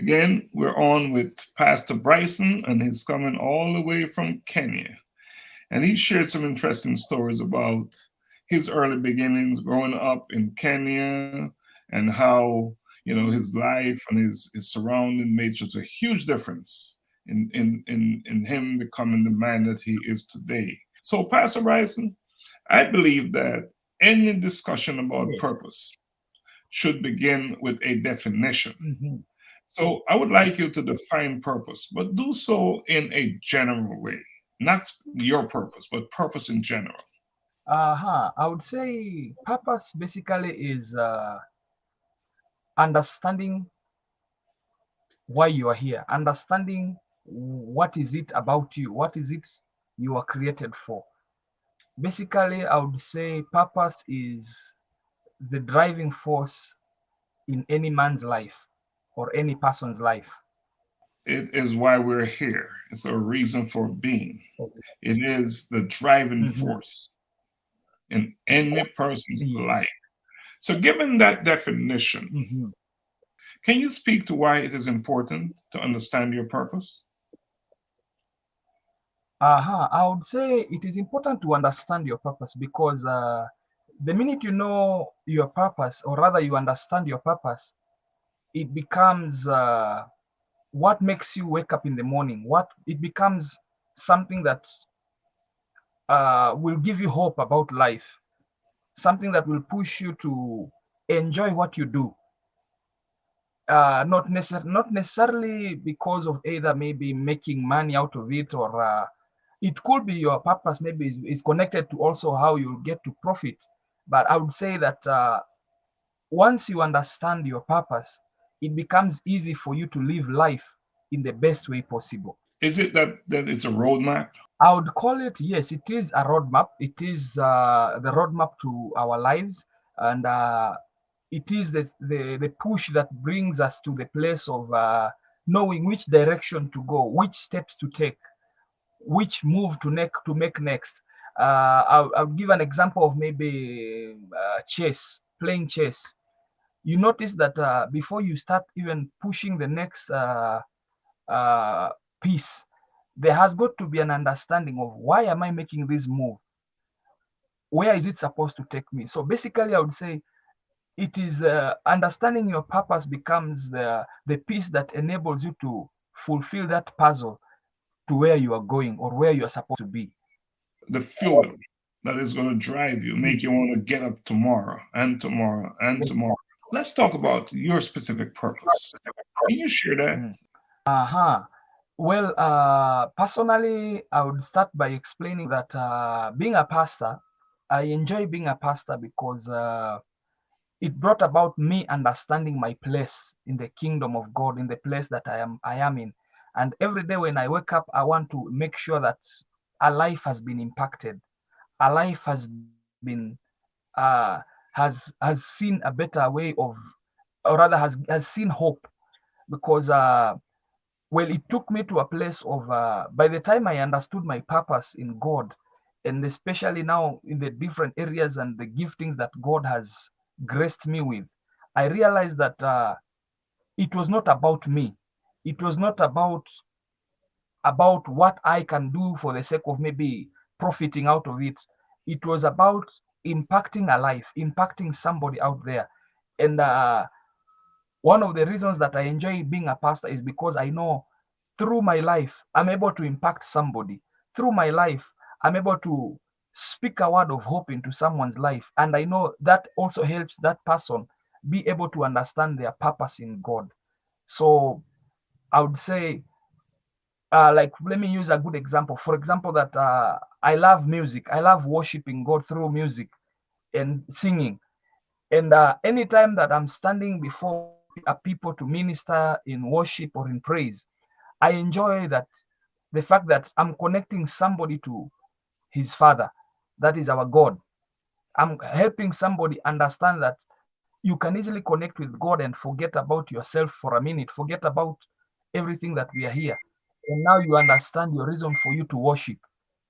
Again, we're on with Pastor Bryson, and he's coming all the way from Kenya. And he shared some interesting stories about his early beginnings growing up in Kenya and how, his life and his surrounding made such a huge difference in him becoming the man that he is today. So, Pastor Bryson, I believe that any discussion about Yes. purpose should begin with a definition. Mm-hmm. So I would like you to define purpose, but do so in a general way. Not your purpose, but purpose in general. I would say purpose basically is understanding why you are here, understanding what is it about you, what is it you are created for. Basically, I would say purpose is the driving force in any man's life or any person's life. It is why we're here. It's a reason for being. It is the driving Mm-hmm. force in any person's life. Yes. So, given that definition, Mm-hmm. can you speak to why it is important to understand your purpose? I would say it is important to understand your purpose because the minute you know your purpose, or rather you understand your purpose, it becomes what makes you wake up in the morning. What it becomes something that will give you hope about life, something that will push you to enjoy what you do. Not necessarily because of either maybe making money out of it, or it could be your purpose maybe is connected to also how you get to profit. But I would say that once you understand your purpose, it becomes easy for you to live life in the best way possible. Is it that it's a roadmap? I would call it, yes, it is a roadmap. It is the roadmap to our lives, and it is the push that brings us to the place of knowing which direction to go, which steps to take, which move to make next. I'll give an example of maybe chess, playing chess. You notice that before you start even pushing the next uh, piece, there has got to be an understanding of why am I making this move? Where is it supposed to take me? So basically, I would say it is understanding your purpose becomes the piece that enables you to fulfill that puzzle to where you are going or where you are supposed to be. The fuel that is going to drive you, make you want to get up tomorrow and tomorrow and tomorrow. Let's talk about your specific purpose. Can you share that? Mm. Uh-huh. Well, personally, I would start by explaining that being a pastor, I enjoy being a pastor because it brought about me understanding my place in the kingdom of God, in the place that I am in. And every day when I wake up, I want to make sure that a life has been impacted, a life has been has seen a better way of, or rather has seen hope, because well, it took me to a place of by the time I understood my purpose in God, and especially now in the different areas and the giftings that God has graced me with, I realized that it was not about me. It was not about what I can do for the sake of maybe profiting out of it. It was about impacting a life, impacting somebody out there. And one of the reasons that I enjoy being a pastor is because I know through my life, I'm able to impact somebody. Through my life, I'm able to speak a word of hope into someone's life. And I know that also helps that person be able to understand their purpose in God. So I would say, like, let me use a good example. For example, that I love music. I love worshiping God through music and singing. And anytime that I'm standing before people to minister in worship or in praise, I enjoy that, the fact that I'm connecting somebody to his father, that is our God. I'm helping somebody understand that you can easily connect with God and forget about yourself for a minute, forget about everything that we are here. And now you understand your reason for you to worship.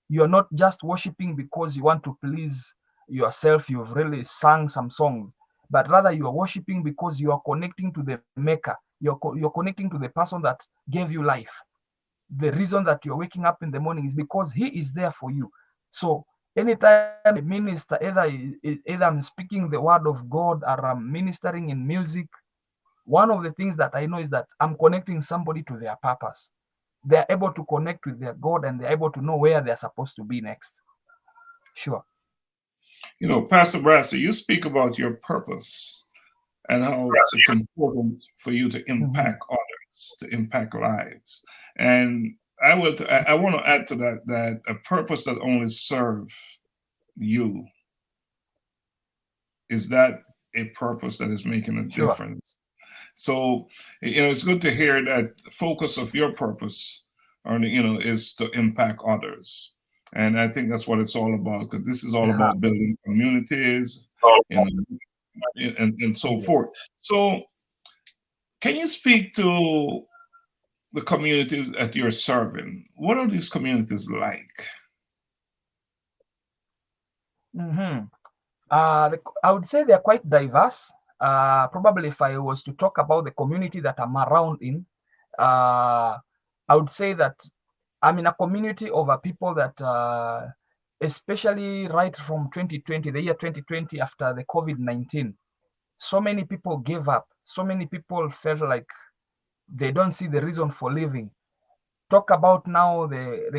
You are not just worshiping because you want to please yourself, you've really sung some songs, but rather you are worshiping because you are connecting to the maker. You're connecting to the person that gave you life. The reason that you're waking up in the morning is because he is there for you. So anytime I minister, either I'm speaking the word of God or I'm ministering in music, one of the things that I know is that I'm connecting somebody to their purpose. They're able to connect with their God and they're able to know where they're supposed to be next. Sure. You know, Pastor Brasser, you speak about your purpose and how it's important for you to impact others, to impact lives. And I want to add to that that a purpose that only serves you, is that a purpose that is making a Sure. difference? So, you know, it's good to hear that the focus of your purpose, is to impact others. And I think that's what it's all about, because this is all about building communities, you know, and so forth. So, can you speak to the communities that you're serving? What are these communities like? I would say they're quite diverse. Probably if I was to talk about the community that I'm around in, I would say that I'm in a community of people that, especially right from 2020, the year 2020, after the COVID-19, so many people gave up. So many people felt like they don't see the reason for living. Talk about now the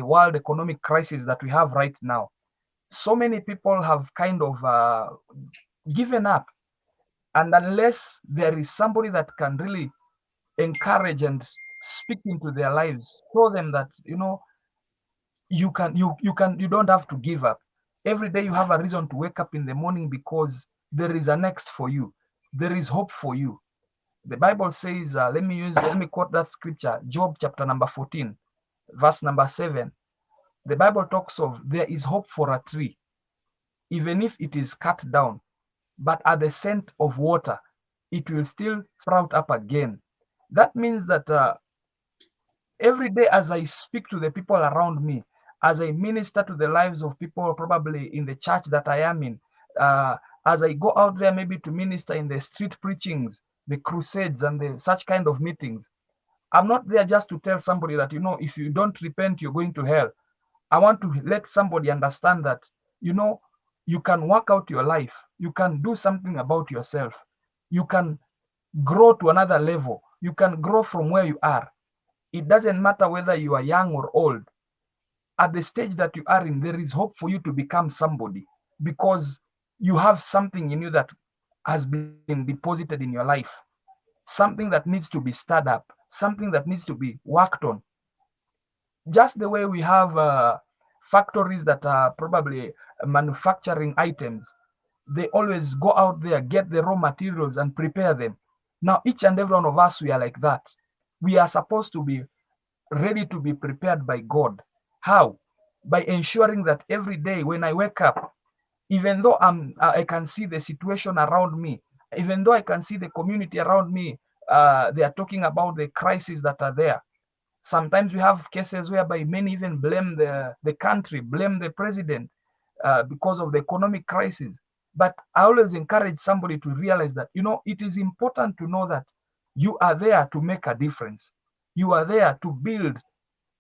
world economic crisis that we have right now. So many people have kind of given up, and unless there is somebody that can really encourage and speak into their lives, show them that you don't have to give up. Every day you have a reason to wake up in the morning because there is a next for you. There is hope for you. The Bible says, let me quote that scripture, Job chapter number 14, verse number 7. The Bible talks of there is hope for a tree, even if it is cut down, but at the scent of water, it will still sprout up again. That means that every day as I speak to the people around me, as I minister to the lives of people probably in the church that I am in, as I go out there maybe to minister in the street preachings, the crusades and such kind of meetings, I'm not there just to tell somebody that, if you don't repent, you're going to hell. I want to let somebody understand that, you can work out your life. You can do something about yourself. You can grow to another level. You can grow from where you are. It doesn't matter whether you are young or old. At the stage that you are in, there is hope for you to become somebody because you have something in you that has been deposited in your life, something that needs to be stirred up, something that needs to be worked on. Just the way we have factories that are probably manufacturing items, they always go out there, get the raw materials and prepare them. Now, each and every one of us, we are like that. We are supposed to be ready to be prepared by God. How? By ensuring that every day when I wake up, even though I can see the situation around me, even though I can see the community around me, they are talking about the crises that are there. Sometimes we have cases whereby many even blame the country, blame the president because of the economic crisis. But I always encourage somebody to realize that, it is important to know that you are there to make a difference. You are there to build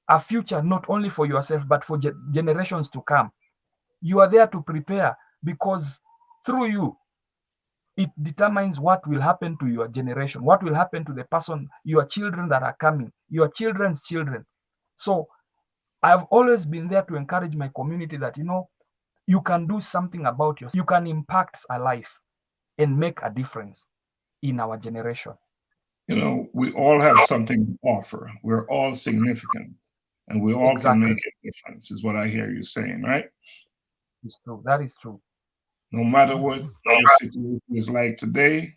a future not only for yourself, but for generations to come. You are there to prepare because through you, it determines what will happen to your generation, what will happen to the person, your children that are coming, your children's children. So I've always been there to encourage my community that, you can do something about yourself. You can impact a life and make a difference in our generation. We all have something to offer. We're all significant, and we all can make a difference, is what I hear you saying, right? It's true. That is true. No matter what your situation is like today,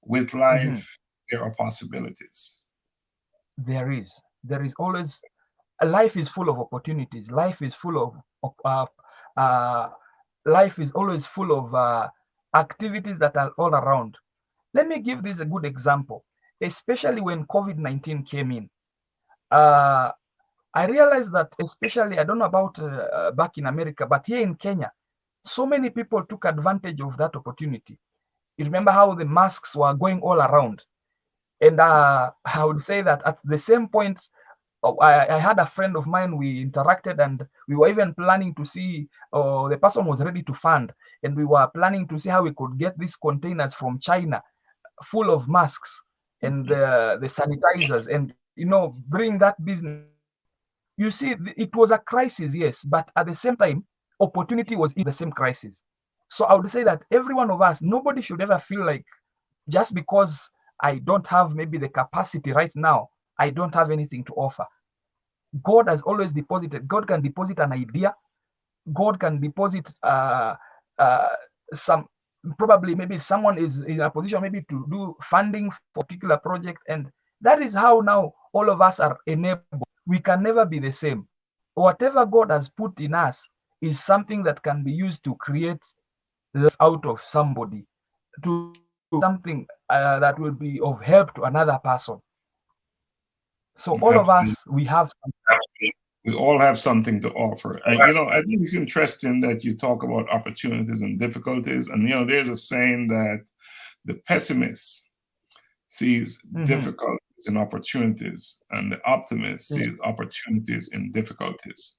with life, there are possibilities. There is always, life is full of opportunities. Life is full of life is always full of activities that are all around. Let me give this a good example, especially when COVID-19 came in. I realized that, especially, I don't know about back in America, but here in Kenya, so many people took advantage of that opportunity. You remember how the masks were going all around? And I would say that at the same point, I had a friend of mine, we interacted, and we were even planning to see, the person was ready to fund, and we were planning to see how we could get these containers from China full of masks and the sanitizers, and bring that business. You see, it was a crisis, yes, but at the same time, opportunity was in the same crisis. So I would say that every one of us, nobody should ever feel like, just because I don't have maybe the capacity right now, I don't have anything to offer. God has always deposited. God can deposit an idea. God can deposit uh, some, probably maybe someone is in a position maybe to do funding for a particular project, and that is how now all of us are enabled. We can never be the same. Whatever God has put in us is something that can be used to create life out of somebody, to something that will be of help to another person. So all of Absolutely. us, we have something. We all have something to offer. I think it's interesting that you talk about opportunities and difficulties. And, there's a saying that the pessimist sees difficulties in opportunities, and the optimist sees opportunities in difficulties.